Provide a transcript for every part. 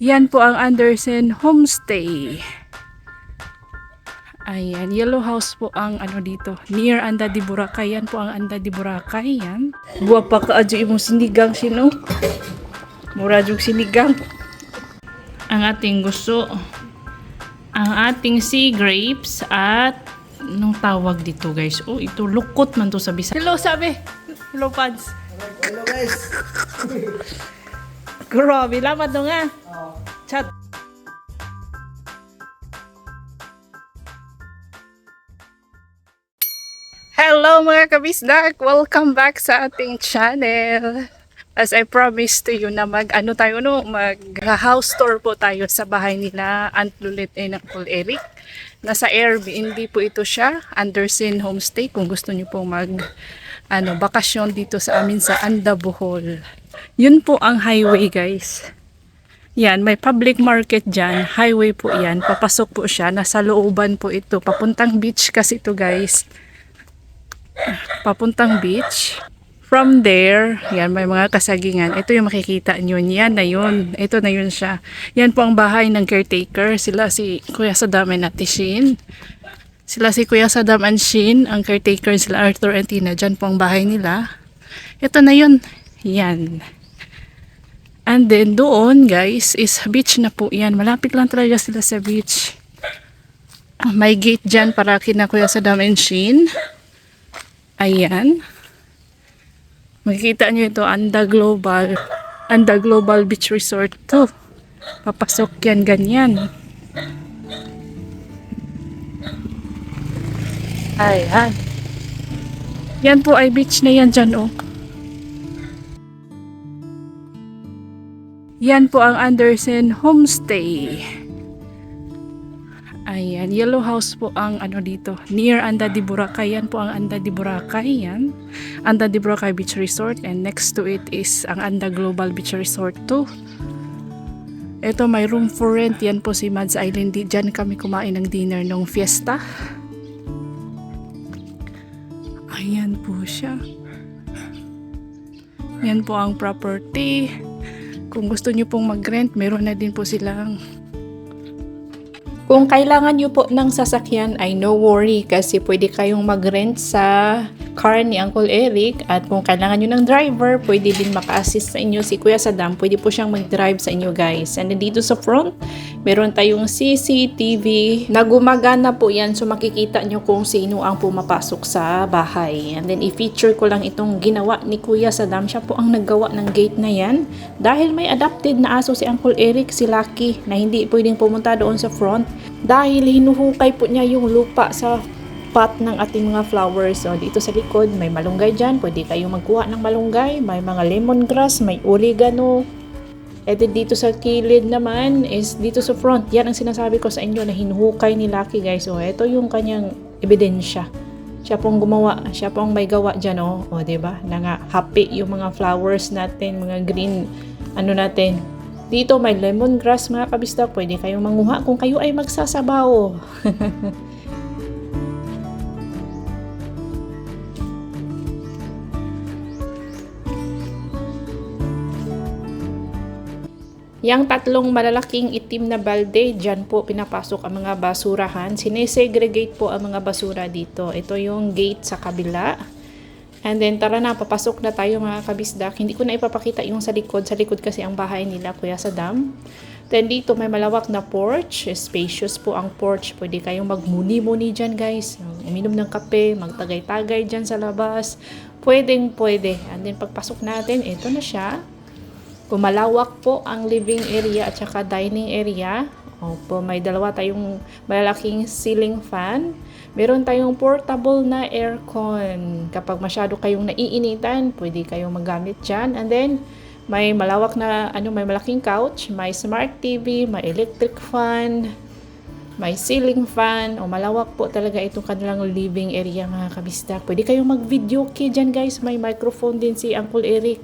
Yan po ang Andersen Homestay. Ayan, yellow house po ang ano dito, near Anda de Boracay. Yan po ang Anda de Boracay. Yan. Buwa pa ka adyo imong sinigang sino. Mura jug sinigang. Ang ating gusto, ang ating sea grapes at nung tawag dito guys. Oh, ito lukot man to sa Bisaya. Hello sabi. Hello pads. Hello guys. Grabe, lamat no nga. Chat. Hello mga kabisdak! Welcome back sa ating channel. As I promised to you na mag house tour po tayo sa bahay nila Aunt Lulit and Uncle Eric. Nasa Airbnb po ito siya, Andersen Homestay, kung gusto niyo po bakasyon dito sa amin sa Anda, Bohol. Yun po ang highway guys. Yan, may public market dyan. Highway po yan. Papasok po siya. Nasa looban po ito. Papuntang beach kasi ito guys. Papuntang beach. From there, yan, may mga kasagingan. Ito yung makikita nyo. Yan na yun. Ito na yun siya. Yan po ang bahay ng caretaker. Sila si Kuya Saddam and Ate Shin. Sila si Kuya Saddam and Shin. Ang caretaker sila Arthur and Tina. Dyan po ang bahay nila. Ito na yun. Yan. And then doon guys is beach na po yan. Malapit lang talaga sila sa beach. May gate dyan para kina Kuya Saddam and Shin. Ayan. Makikita nyo ito, Anda Global Beach Resort to. Papasok yan ganyan. Ayan. Yan po ay beach na yan dyan oh. Yan po ang Andersen Homestay. Ayan, yellow house po ang ano dito, near Anda de Boracay. Yan po ang Anda de Boracay. Yan. Anda de Boracay Beach Resort, and next to it is ang Anda Global Beach Resort 2. Ito may room for rent. Yan po si Mads Island. Diyan kami kumain ng dinner nung fiesta. Ayan po siya. Yan po ang property. Kung gusto nyo pong mag-rent, meron na din po silang. Kung kailangan nyo po ng sasakyan ay no worry kasi pwede kayong mag-rent sa car ni Uncle Eric, at kung kailangan nyo ng driver, pwede din maka-assist sa inyo si Kuya Saddam. Pwede po siyang mag-drive sa inyo guys. And then dito sa front, meron tayong CCTV na gumagana po yan, so makikita nyo kung sino ang pumapasok sa bahay. And then i-feature ko lang itong ginawa ni Kuya Saddam. Siya po ang naggawa ng gate na yan dahil may adopted na aso si Uncle Eric, si Lucky, na hindi pwedeng pumunta doon sa front dahil hinuhukay po niya yung lupa sa pot ng ating mga flowers. So dito sa likod may malunggay dyan, pwede kayong magkuha ng malunggay, may mga lemongrass, may oregano. And then dito sa kilid naman is dito sa front, yan ang sinasabi ko sa inyo na hinuhukay ni Lucky guys. So ito yung kanyang ebidensya. Siya pong gumawa, siya pong may gawa dyan oh. O diba, na nga happy yung mga flowers natin, mga green natin. Dito may lemongrass mga kabista, pwede kayong manguha kung kayo ay magsasabaw. Yang tatlong malalaking itim na balde, dyan po pinapasok ang mga basurahan. Sinesegregate po ang mga basura dito. Ito yung gate sa kabila. And then tara na, papasok na tayo mga kabisdak. Hindi ko na ipapakita yung sa likod. Sa likod kasi ang bahay nila, Kuya Saddam. Then dito may malawak na porch. Spacious po ang porch. Pwede kayong magmuni-muni dyan guys. Uminom ng kape, magtagay-tagay dyan sa labas. Pwedeng pwede. And then pagpasok natin, ito na siya. Malawak po ang living area at saka dining area. Opo, may dalawa tayong malalaking ceiling fan. Meron tayong portable na aircon. Kapag masyado kayong naiinitan, pwede kayong magamit dyan. And then, may malawak na, may malaking couch, may smart TV, may electric fan, may ceiling fan. Malawak po talaga itong kanilang living area mga kabisdak. Pwede kayong mag-video key dyan guys. May microphone din si Uncle Eric.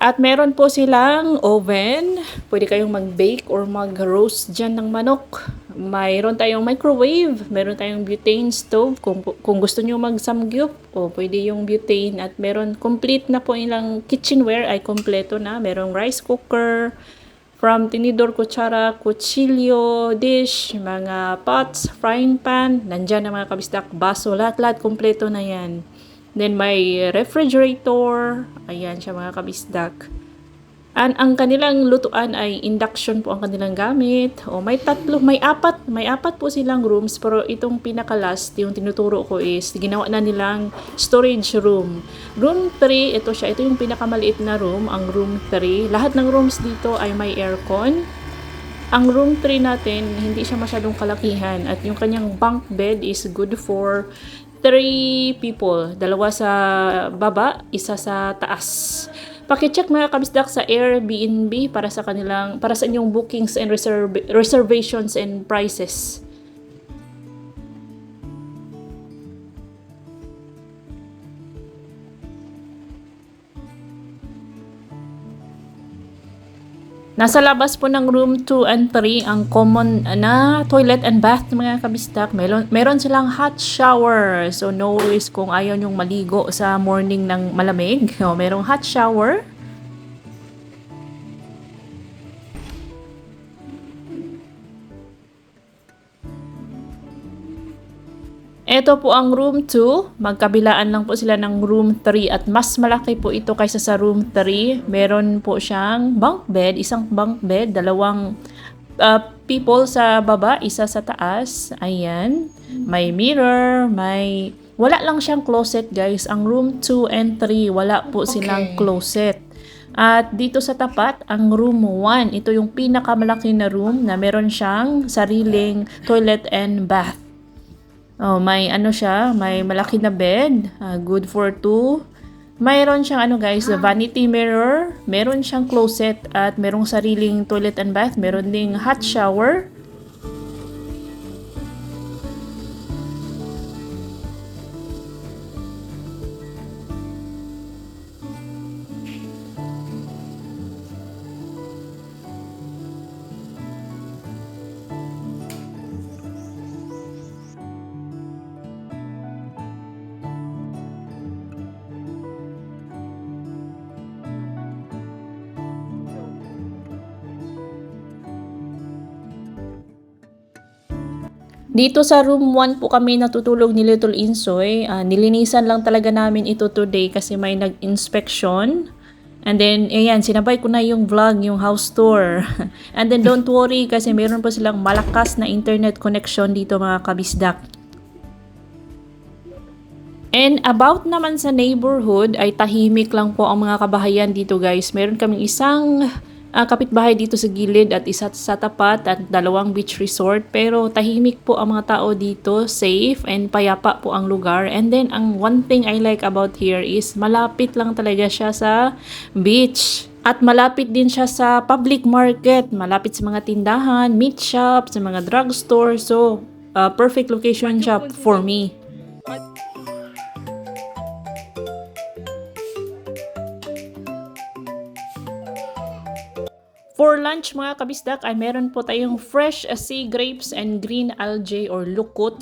At meron po silang oven. Pwede kayong mag-bake or mag-roast dyan ng manok. mayroon tayong microwave, meron tayong butane stove kung gusto niyo mag-samgyup o pwede yung butane at meron complete na po ilang kitchenware ay kompleto na. Merong rice cooker, from tinidor, kutsara, kutsilyo, dish, mga pots, frying pan, nandyan na mga kabisdak, baso, lahat-lahat kompleto na yan. Then may refrigerator, ayan siya mga kabisdak. Ang kanilang lutuan ay induction po ang kanilang gamit. O may apat po silang rooms, pero itong pinaka-last, yung tinuturo ko is ginawa na nilang storage room. Room 3, ito yung pinakamaliit na room, ang room 3. Lahat ng rooms dito ay may aircon. Ang room 3 natin, hindi siya masyadong kalakihan at yung kanyang bunk bed is good for 3 people. 2 sa baba, 1 sa taas. Paki-check mga kabisdak sa Airbnb para sa inyong bookings and reservations and prices. Nasa labas po ng room 2 and 3 ang common na toilet and bath mga kabistak. Meron silang hot shower. So no worries kung ayaw nyong maligo sa morning ng malamig. So, merong hot shower. Ito po ang room 2. Magkabilaan lang po sila ng room 3 at mas malaki po ito kaysa sa room 3. Meron po siyang bunk bed, isang bunk bed, 2 people sa baba, 1 sa taas. Ayan. May mirror, wala lang siyang closet guys. Ang room 2 and 3, wala po silang closet. At dito sa tapat, ang room 1, ito yung pinakamalaki na room na meron siyang sariling toilet and bath. Oh, may may malaki na bed, good for 2. Mayroon siyang guys, vanity mirror, meron siyang closet at merong sariling toilet and bath, meron ding hot shower. Dito sa room 1 po kami natutulog ni Little Insoy. Nilinisan lang talaga namin ito today kasi may nag-inspection. And then, ayan, sinabay ko na yung vlog, yung house tour. And then, don't worry kasi meron po silang malakas na internet connection dito mga kabisdak. And about naman sa neighborhood, ay tahimik lang po ang mga kabahayan dito guys. Meron kaming isang kapitbahay dito sa gilid at isa sa tapat at 2 beach resort. Pero tahimik po ang mga tao dito, safe and payapa po ang lugar. And then ang one thing I like about here is malapit lang talaga siya sa beach. At malapit din siya sa public market, malapit sa mga tindahan, meat shop, sa mga drugstore. So, perfect location siya for me. For lunch mga kabisdak ay meron po tayong fresh sea grapes and green algae or lukot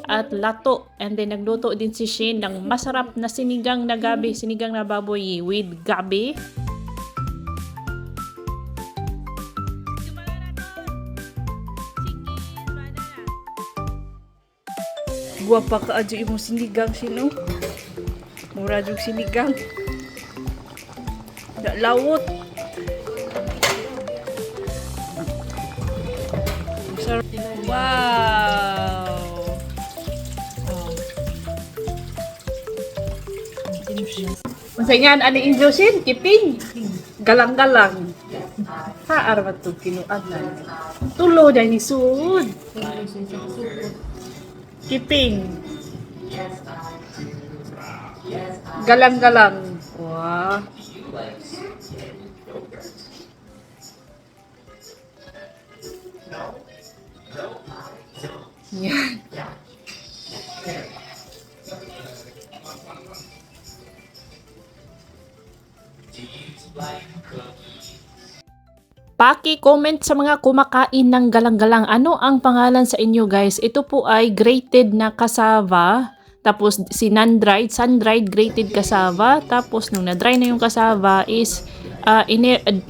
at lato. And then nagluto din si Shane ng masarap na sinigang na gabi, sinigang na baboy with gabi. Guwapa ka adyo imong sinigang sino? Mura jud sinigang. Da lawot. Wow! Oh. Masayan, ano yung Josin? Kiping? Galang-galang. Haar ba ito kinuan na? Tulo na ni Sud. Kiping. Galang-galang. Wow. Yan. Paki-comment sa mga kumakain ng galang-galang. Ano ang pangalan sa inyo guys? Ito po ay grated na cassava. Tapos sun-dried grated cassava. Tapos nung na-dry na yung cassava is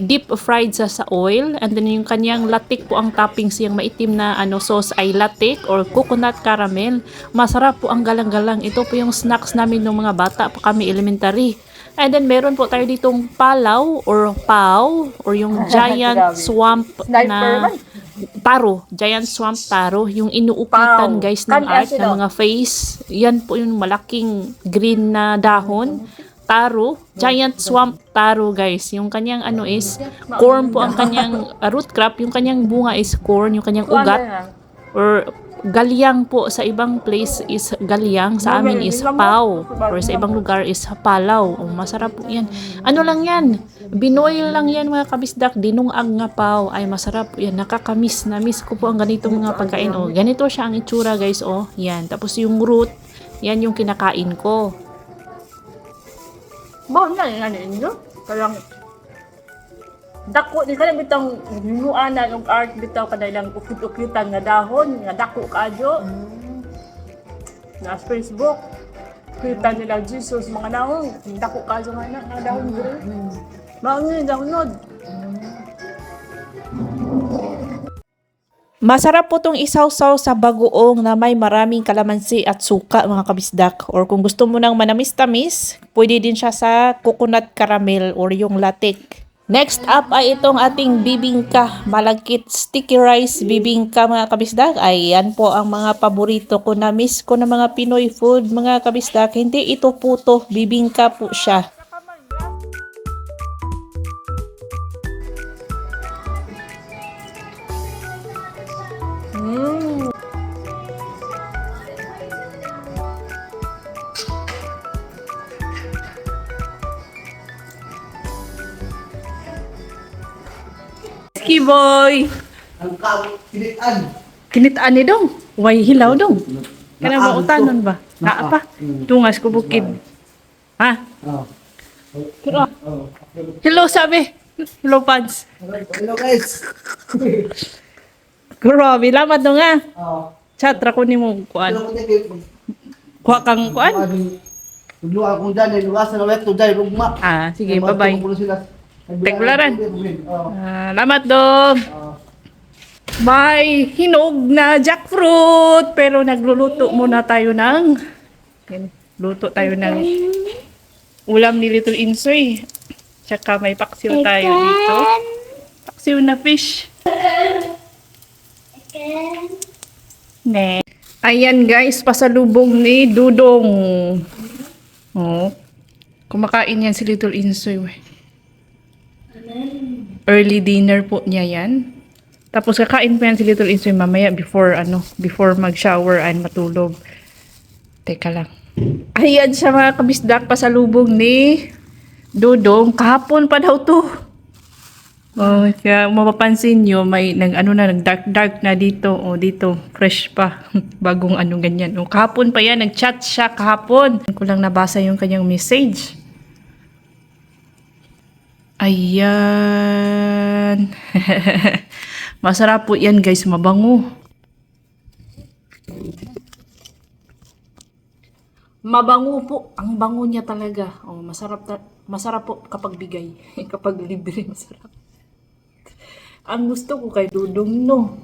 deep fried sa oil. And then yung kanyang latik po ang toppings, yung maitim na sauce ay latik or coconut caramel. Masarap po ang galang-galang. Ito po yung snacks namin nung mga bata pa kami elementary. And then meron po tayo ditong palaw or paw or yung giant swamp na taro. Giant swamp taro. Yung inuupitan guys ng art ng mga face. Yan po yung malaking green na dahon. Taro. Giant swamp taro guys. Yung kanyang is corn po ang kanyang root crop. Yung kanyang bunga is corn. Yung kanyang ugat or galyang po sa ibang place is galyang, sa amin is paw, or sa ibang lugar is palaw. Oh, masarap po yan. Ano lang yan, binoil lang yan mga kabisdak, dinungag nga paw, ay masarap po yan, nakakamiss, na-miss ko po ang ganitong mga pagkain. Oh, ganito siya ang itsura guys. Oh, yan, tapos yung root, yan yung kinakain ko. Bawal na yan ninyo. Kaya dako di ka na bitang hinuana ng art bitaw kada ilang ukit-ukitan nga dahon nga dako kadyo. Na Facebook kita nila Jesus mga dahon dako kadyo nga dahon dire. Mao ni download. Masarap po itong isawsaw sa bagoong na may maraming kalamansi at suka mga kabisdak. Or kung gusto mo ng manamis-tamis, pwede din siya sa coconut caramel or yung latik. Next up ay itong ating bibingka, malagkit sticky rice bibingka mga kabisdak. Ay yan po ang mga paborito ko, na miss ko ng mga Pinoy food mga kabisdak. Hindi ito puto, bibingka po siya. Boy. Ang kinitaan. Kinitaan ni dong. Way hilaw dong. Kana ba utanon ba? Naa pa. Tungas ko bukid. Ha? Pero, hello sabi. Hello pads. Hello guys. Grabe, lamat do nga. Chat ra ko nimo kuan. Hello ko Kuha kang kuan. Luwa akong dyan, luwasan na weto dyan, rugma. Sige, bye-bye. Tegbularan. Oh. Lamat dong. May hinog na jackfruit, pero nagluluto muna tayo ng luto tayo ng ulam ni Little Insoy. Tsaka may paksiw tayo dito. Paksiw na fish. Ne. Ayan guys, pasalubong ni Dudong. Oh. Kumakain yan si Little Insoy. Early dinner po niya yan. Tapos kakain pa yan si Little Insoy mamaya before mag-shower and matulog. Teka lang. Ayan siya mga kabisdak, pasalubong ni Dudong. Kahapon pa daw to. Oh, kaya mapapansin nyo, may nag-dark na dito. Oh, dito, fresh pa. Bagong ganyan. Oh, kahapon pa yan, nag-chat siya kahapon. Ko lang nabasa yung kanyang message. Ayan. Masarap po yan guys, mabango. Mabango po. Ang bango niya talaga. Oh, masarap po kapag bigay. Kapag libre, masarap. Ang gusto ko kay Dudong, no.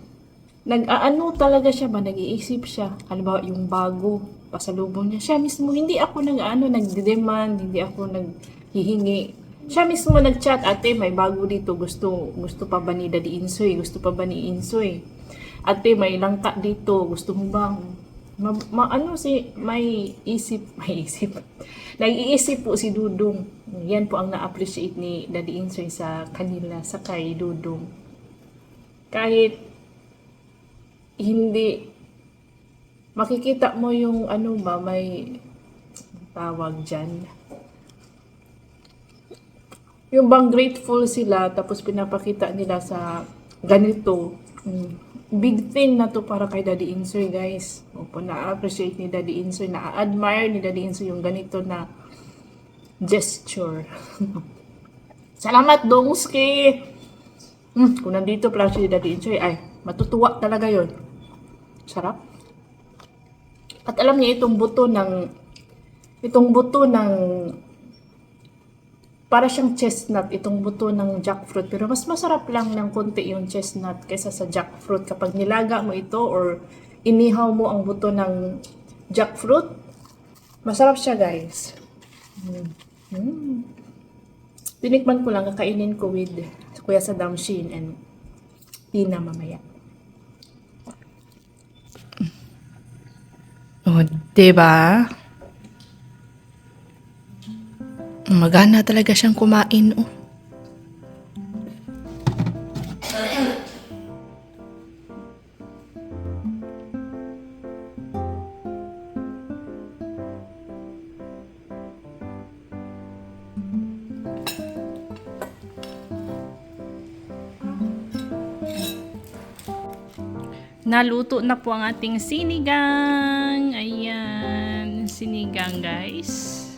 Nag-aano talaga siya ba? Nag-iisip siya. Halimbawa, yung bago, pasalubong niya. Siya mismo, hindi ako nag-demand, hindi ako naghihingi. Siya mismo nag-chat, ate, may bago dito, gusto pa ba ni Daddy Insoy? Gusto pa ba ni Insoy? Ate, may langka dito, gusto mo bang? May isip. Nag-iisip po si Dudong. Yan po ang na-appreciate ni Daddy Insoy sa kanila, sa kay Dudong. Kahit hindi, makikita mo yung may tawag dyan. Yung bang grateful sila, tapos pinapakita nila sa ganito. Big thing na to para kay Daddy Insoy, guys. Opo, na-appreciate ni Daddy Insoy, na-admire ni Daddy Insoy yung ganito na gesture. Salamat, Dongski! Kung nandito pala si Daddy Insoy, ay, matutuwa talaga yon. Sarap. At alam niyo, itong buto ng, para siyang chestnut, itong buto ng jackfruit. Pero mas masarap lang ng konti yung chestnut kaysa sa jackfruit. Kapag nilaga mo ito or inihaw mo ang buto ng jackfruit, masarap siya, guys. Tinikman ko lang, kakainin ko with Kuya Saddam Shin and Tina mamaya. Oh, diba? Magana talaga siyang kumain, oh. Naluto na po ang ating sinigang. Ayan, sinigang, guys.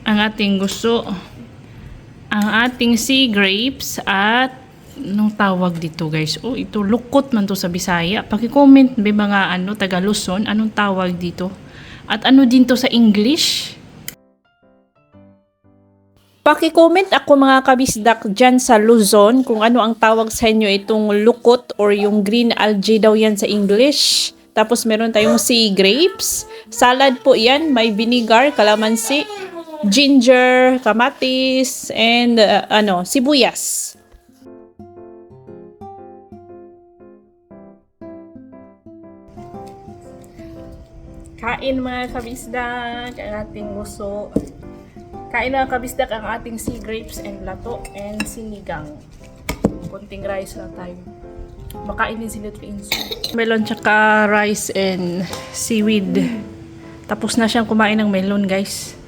Ang ating gusto, ang ating sea grapes at anong tawag dito, guys? Oh, ito lukot man to sa Bisaya. Paki-comment may mga taga Luzon, anong tawag dito? At ano din to sa English? Paki-comment ako mga kabisdak dyan sa Luzon kung ano ang tawag sa inyo itong lukot or yung green algae daw yan sa English. Tapos meron tayong sea grapes. Salad po yan, may vinegar, kalamansi, ginger, kamatis, and sibuyas. Kain mga kabisdak ang ating gusto. Kain mga kabisdak ang ating sea grapes and lato and sinigang. Konting rice lang tayo. Makain din sila ito melon tsaka rice and seaweed. Tapos na siyang kumain ng melon, guys.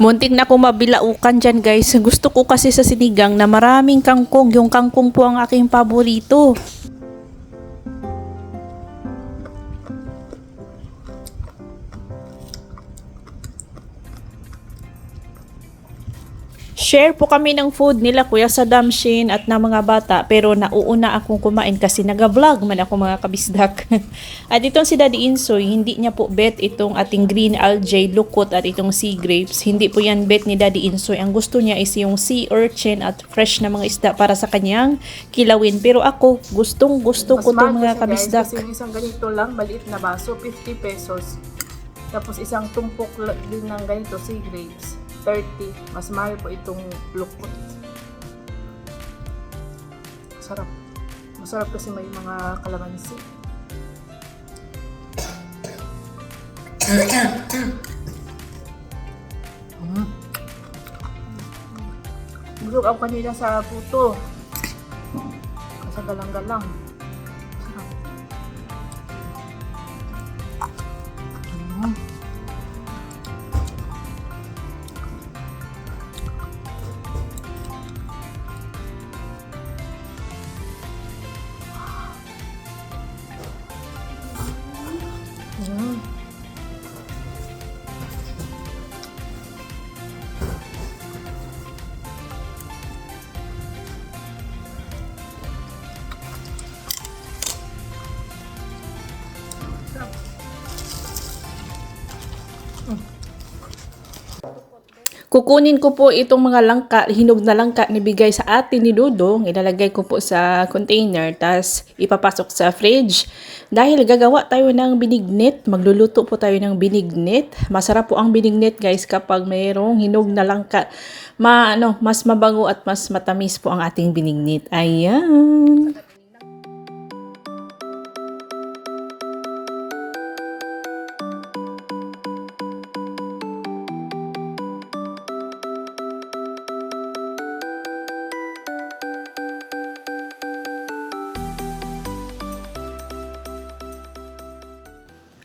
Muntik na akong mabilaukan dyan, guys. Gusto ko kasi sa sinigang na maraming kangkong. Yung kangkong po ang aking paborito. Share po kami ng food nila Kuya Saddam Shin at ng mga bata, pero nauuna akong kumain kasi naga-vlog man ako mga kabisdak. At itong si Daddy Insoy, hindi niya po bet itong ating green algae, lukot at itong sea grapes. Hindi po yan bet ni Daddy Insoy. Ang gusto niya is yung sea urchin at fresh na mga isda para sa kanyang kilawin. Pero ako, gustong gusto ko itong mga kabisdak. Kasi isang ganito lang, maliit na baso, 50 pesos. Tapos isang tumpok din ng ganito, sea grapes, 30. Mas mahal po itong lukot. Sarap. Masarap kasi may mga kalamansi. Busog ako kanina sa puto. Sa galang-galang. Sarap. Kukunin ko po itong mga langka, hinog na langka na bigay sa atin ni Dudong. Ilalagay ko po sa container, tas ipapasok sa fridge. Dahil gagawa tayo ng binignit, magluluto po tayo ng binignit. Masarap po ang binignit, guys, kapag mayroong hinog na langka. Mas mabango at mas matamis po ang ating binignit. Ayan.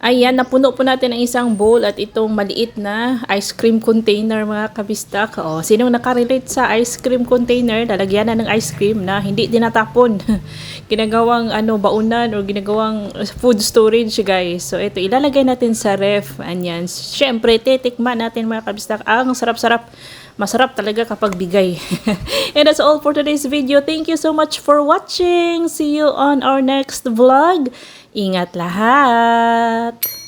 Ayan, napuno po natin ang isang bowl at itong maliit na ice cream container mga kabistak. O, sinong nakarelate sa ice cream container, lalagyan na ng ice cream na hindi dinatapon. Ginagawang baunan o ginagawang food storage guys. So ito, ilalagay natin sa ref. Anyan. Syempre, titikman natin mga kabistak. Ang sarap-sarap. Masarap talaga kapag bigay. And that's all for today's video. Thank you so much for watching. See you on our next vlog. Ingat lahat!